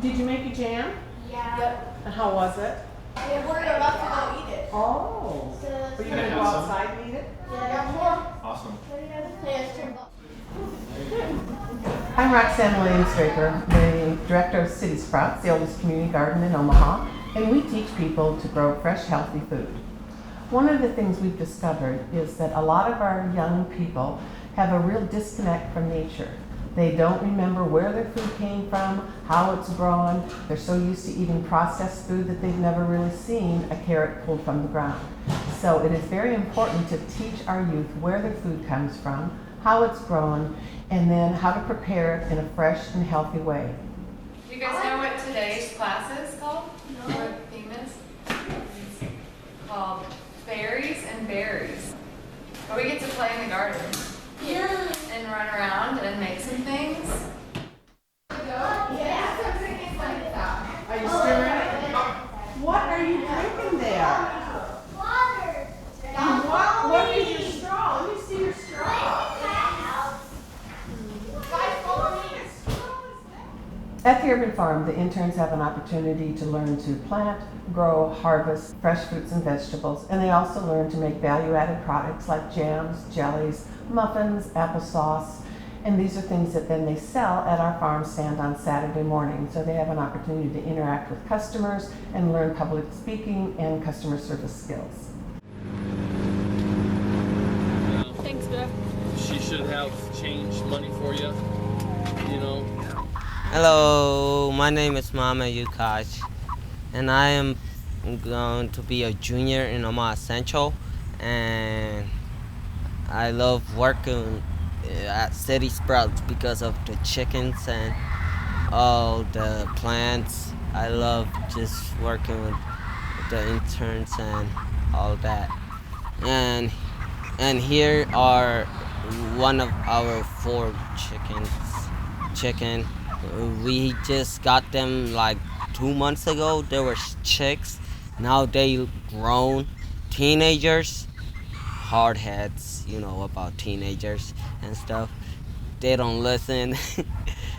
Did you make a jam? Yeah. Yep. And how was it? Yeah, we're about to go eat it. Oh. Are you going to go outside and eat it? Yeah. Awesome. I'm Roxanne Williams-Draper, the director of City Sprouts, the oldest community garden in Omaha, and we teach people to grow fresh, healthy food. One of the things we've discovered is that a lot of our young people have a real disconnect from nature. They don't remember where their food came from, how it's grown. They're so used to eating processed food that they've never really seen a carrot pulled from the ground. So it is very important to teach our youth where their food comes from, how it's grown, and then how to prepare it in a fresh and healthy way. Do you guys know what today's class is called? No. What the theme is? It's called Fairies and Berries. But we get to play in the garden. Yeah. And run around and make some things. Yeah. Are you stirring? What are you drinking there? Water. What is your straw? Let me see your straw. At the urban farm, the interns have an opportunity to learn to plant, grow, harvest fresh fruits and vegetables, and they also learn to make value-added products like jams, jellies, muffins, applesauce, and these are things that then they sell at our farm stand on Saturday morning. So they have an opportunity to interact with customers and learn public speaking and customer service skills. Thanks, Beth. She should have changed money for you, you know. Hello, my name is Mohamed Yukash, and I am going to be a junior in Omaha Central, and I love working at City Sprouts because of the chickens and all the plants. I love just working with the interns and all that. And here are one of our 4 chicken. We just got them like 2 months ago. They were chicks. Now they grown teenagers, hard heads, you know, about teenagers and stuff. They don't listen.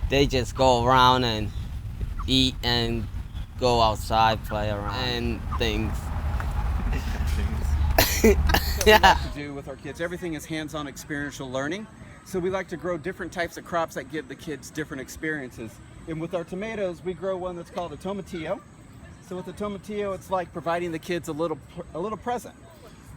They just go around and eat and go outside, play around and things. Yeah. What we like to do with our kids, everything is hands-on experiential learning. So we like to grow different types of crops that give the kids different experiences. And with our tomatoes, we grow one that's called a tomatillo. So with the tomatillo, it's like providing the kids a little present.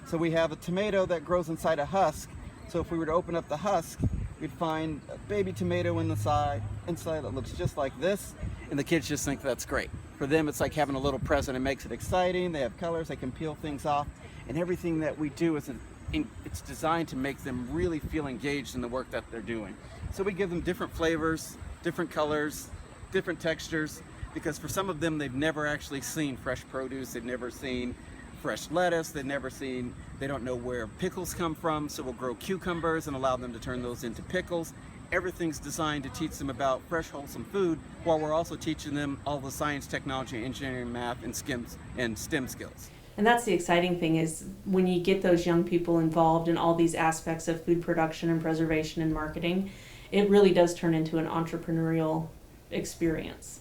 So we have a tomato that grows inside a husk. So if we were to open up the husk, we'd find a baby tomato inside that looks just like this, and the kids just think that's great. For them, it's like having a little present. It makes it exciting. They have colors. They can peel things off, and everything that we do is it's designed to make them really feel engaged in the work that they're doing. So we give them different flavors, different colors, different textures, because for some of them, they've never actually seen fresh produce. They've never seen fresh lettuce. They don't know where pickles come from. So we'll grow cucumbers and allow them to turn those into pickles. Everything's designed to teach them about fresh, wholesome food, while we're also teaching them all the science, technology, engineering, math, and STEM skills. And that's the exciting thing, is when you get those young people involved in all these aspects of food production and preservation and marketing, it really does turn into an entrepreneurial experience.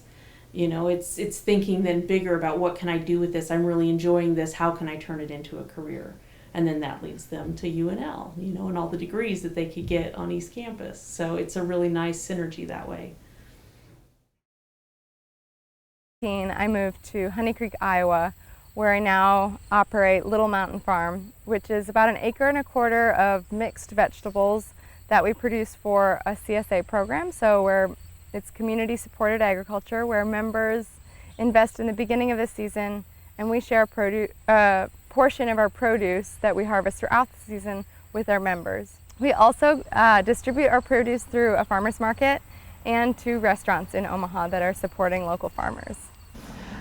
You know, it's thinking then bigger about, what can I do with this? I'm really enjoying this. How can I turn it into a career? And then that leads them to UNL, you know, and all the degrees that they could get on East Campus. So it's a really nice synergy that way. I moved to Honey Creek, Iowa, where I now operate Little Mountain Farm, which is about 1.25 acres of mixed vegetables that we produce for a CSA program. So it's community supported agriculture, where members invest in the beginning of the season, and we share a portion of our produce that we harvest throughout the season with our members. We also distribute our produce through a farmer's market and to restaurants in Omaha that are supporting local farmers.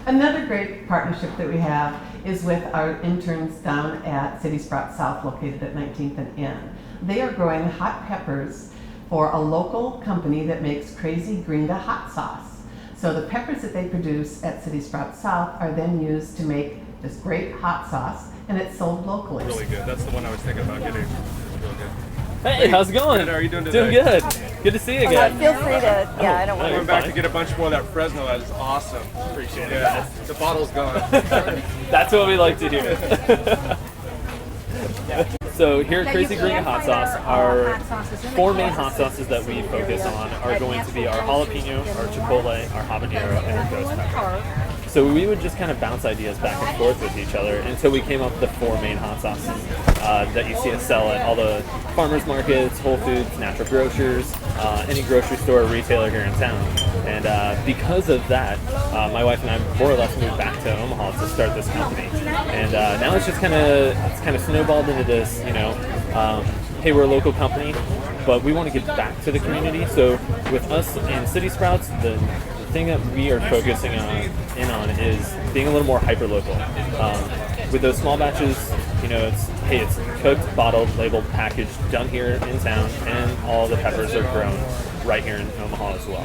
Another great partnership that we have is with our interns down at City Sprout South, located at 19th and N. They are growing hot peppers for a local company that makes Crazy Gringa hot sauce. So the peppers that they produce at City Sprout South are then used to make this great hot sauce, and it's sold locally. Really good. That's the one I was thinking about getting. It's really good. Hey, how's it going? Good. How are you doing today? Doing good. Good to see you again. Feel free to, I don't No, want you're Going back fine. to get a bunch more of that Fresno. That is awesome. Appreciate it. Yeah, the bottle's gone. That's what we like to hear. So here at Crazy Gringa Hot Sauce, our 4 main hot sauces that we focus on are going to be our jalapeno, our chipotle, our habanero, and our ghost pepper. So we would just kind of bounce ideas back and forth with each other until we came up with the 4 main hot sauces that you see us sell at all the farmers markets, Whole Foods, natural grocers, any grocery store or retailer here in town. And because of that, my wife and I more or less moved back to Omaha to start this company. And now it's just kind of snowballed into this, hey, we're a local company, but we want to give back to the community. So with us in City Sprouts, the thing that we are focusing on is being a little more hyper-local. With those small batches, it's cooked, bottled, labeled, packaged, done here in town, and all the peppers are grown right here in Omaha as well.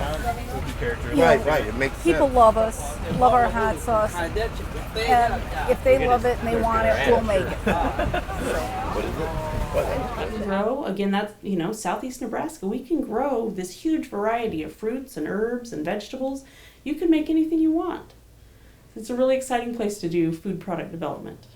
Right. It makes people love us, love our hot sauce, and if they love it and they want it, we'll make it. Grow again, that's Southeast Nebraska. We can grow this huge variety of fruits and herbs and vegetables. You can make anything you want. It's a really exciting place to do food product development.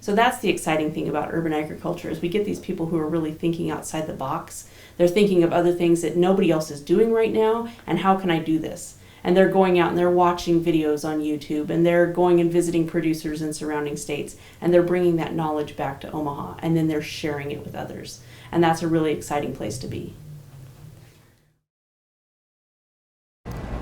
So that's the exciting thing about urban agriculture is we get these people who are really thinking outside the box. They're thinking of other things that nobody else is doing right now, and how can I do this? And they're going out and they're watching videos on YouTube, and they're going and visiting producers in surrounding states, and they're bringing that knowledge back to Omaha, and then they're sharing it with others. And that's a really exciting place to be.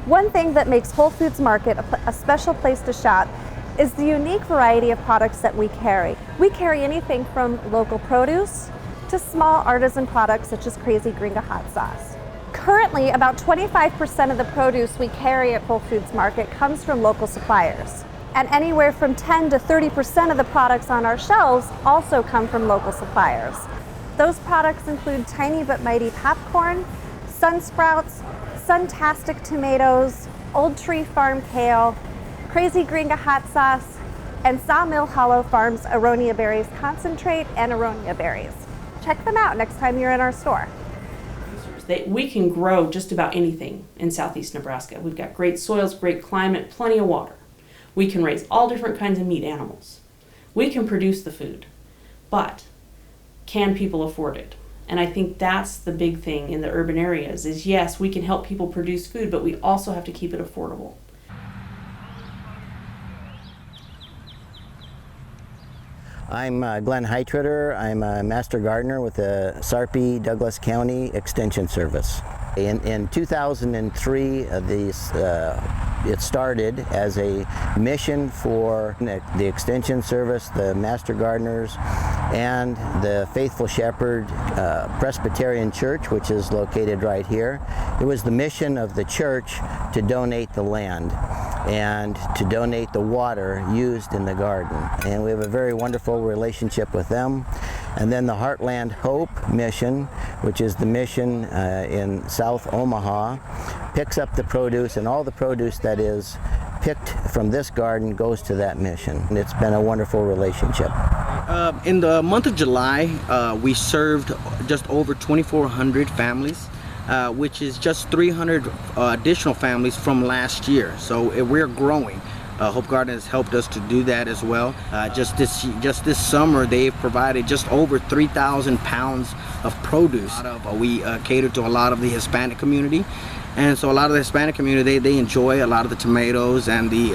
One thing that makes Whole Foods Market a special place to shop is the unique variety of products that we carry. We carry anything from local produce to small artisan products such as Crazy Gringa Hot Sauce. Currently, about 25% of the produce we carry at Whole Foods Market comes from local suppliers. And anywhere from 10 to 30% of the products on our shelves also come from local suppliers. Those products include Tiny But Mighty popcorn, Sun Sprouts, Suntastic tomatoes, Old Tree Farm kale, Crazy Gringa hot sauce, and Sawmill Hollow Farms aronia berries concentrate and aronia berries. Check them out next time you're in our store. We can grow just about anything in Southeast Nebraska. We've got great soils, great climate, plenty of water. We can raise all different kinds of meat animals. We can produce the food, but can people afford it? And I think that's the big thing in the urban areas is yes, we can help people produce food, but we also have to keep it affordable. I'm Glenn Heitritter. I'm a master gardener with the Sarpy Douglas County Extension Service. In 2003, it started as a mission for the Extension Service, the Master Gardeners, and the Faithful Shepherd Presbyterian Church, which is located right here. It was the mission of the church to donate the land and to donate the water used in the garden. And we have a very wonderful relationship with them. And then the Heartland Hope mission, which is the mission in South Omaha, picks up the produce, and all the produce that is picked from this garden goes to that mission. And it's been a wonderful relationship. In the month of July, we served just over 2,400 families, which is just 300 additional families from last year. So we're growing. Hope Garden has helped us to do that as well. Just this summer, they've provided just over 3,000 pounds of produce. We cater to a lot of the Hispanic community, and so a lot of the Hispanic community, they enjoy a lot of the tomatoes and the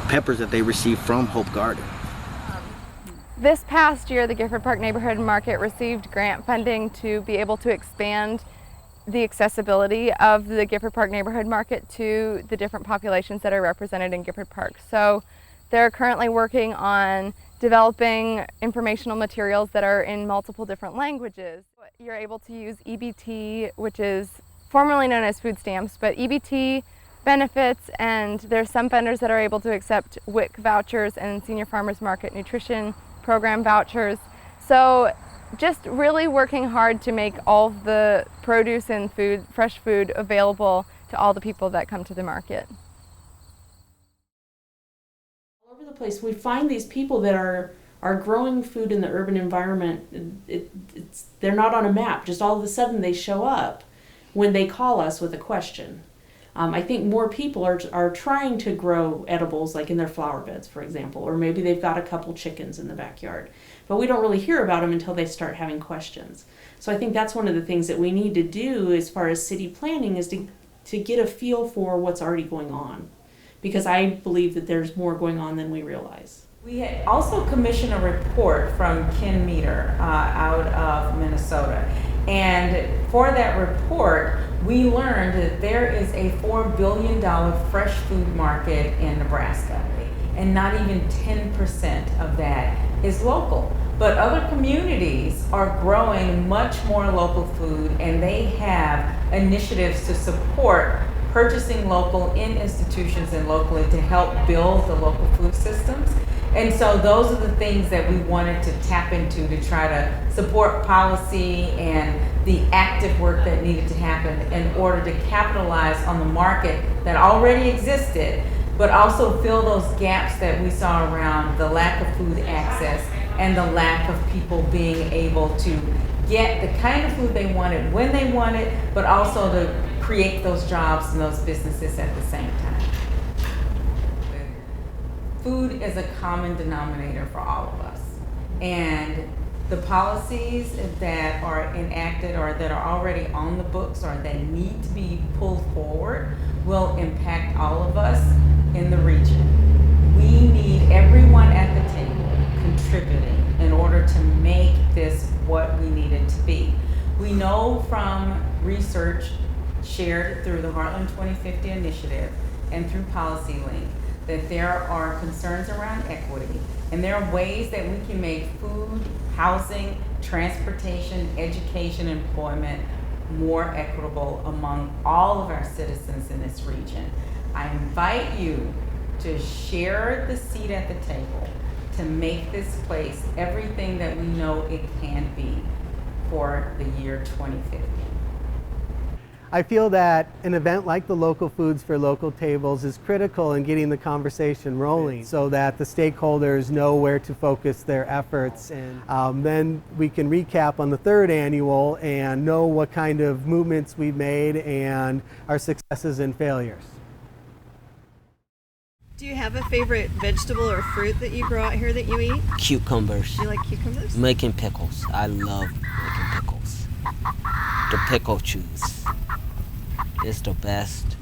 peppers that they receive from Hope Garden. This past year, the Gifford Park Neighborhood Market received grant funding to be able to expand the accessibility of the Gifford Park Neighborhood Market to the different populations that are represented in Gifford Park. So they're currently working on developing informational materials that are in multiple different languages. You're able to use EBT, which is formerly known as food stamps, but EBT benefits, and there's some vendors that are able to accept WIC vouchers and Senior Farmers Market Nutrition Program vouchers. So just really working hard to make all of the produce and food, fresh food, available to all the people that come to the market. All over the place, we find these people that are are growing food in the urban environment. They're not on a map. Just all of a sudden they show up when they call us with a question. I think more people are trying to grow edibles like in their flower beds, for example, or maybe they've got a couple chickens in the backyard. But we don't really hear about them until they start having questions. So I think that's one of the things that we need to do as far as city planning is to get a feel for what's already going on. Because I believe that there's more going on than we realize. We had also commissioned a report from Ken Meter out of Minnesota. And for that report, we learned that there is a $4 billion fresh food market in Nebraska. And not even 10% of that is local. But other communities are growing much more local food, and they have initiatives to support purchasing local in institutions and locally to help build the local food systems. And so those are the things that we wanted to tap into to try to support policy and the active work that needed to happen in order to capitalize on the market that already existed, but also fill those gaps that we saw around the lack of food access and the lack of people being able to get the kind of food they wanted when they wanted, but also to create those jobs and those businesses at the same time. Food is a common denominator for all of us. And the policies that are enacted or that are already on the books or that need to be pulled forward will impact all of us in the region. We need everyone at the table contributing in order to make this what we need it to be. We know from research shared through the Heartland 2050 initiative and through PolicyLink that there are concerns around equity, and there are ways that we can make food, housing, transportation, education, employment more equitable among all of our citizens in this region. I invite you to share the seat at the table to make this place everything that we know it can be for the year 2050. I feel that an event like the Local Foods for Local Tables is critical in getting the conversation rolling so that the stakeholders know where to focus their efforts, and then we can recap on the third annual and know what kind of movements we've made and our successes and failures. Do you have a favorite vegetable or fruit that you grow out here that you eat? Cucumbers. Do you like cucumbers? Making pickles. I love making pickles. The pickle juice is the best.